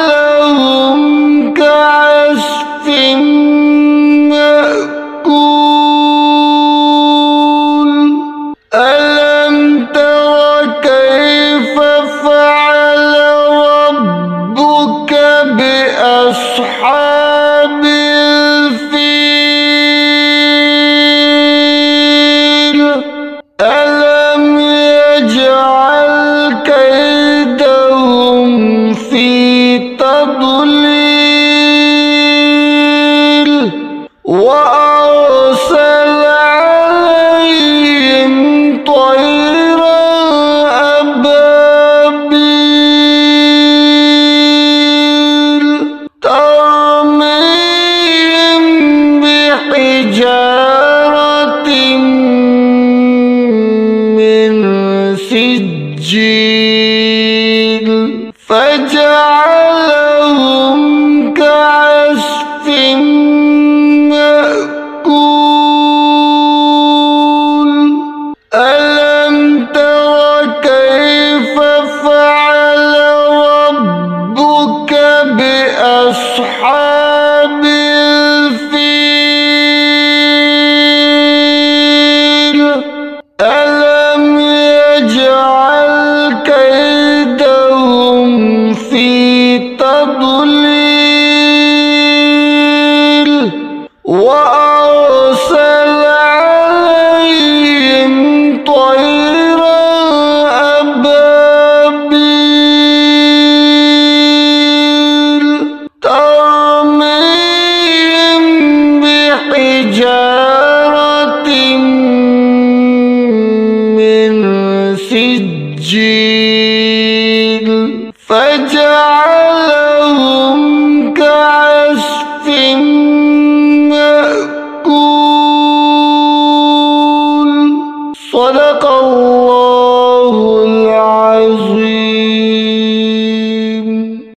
فجعلهم كعصف مأكول ألم تر كيف فعل ربك بأصحاب الفيل ألم يجعل كيدهم في تضليل وأرسل عليهم طيرا أبابيل ترميهم بحجارة من سجيل فجعلهم كعصف مأكول ألم تر كيف فعل ربك بأصحاب الفيل ألم يجعل كيدهم في تضليل وأرسل عليهم طيرا أبابيل ترميهم بحجارة من سجيل فجعلهم كعصف مأكول صدق الله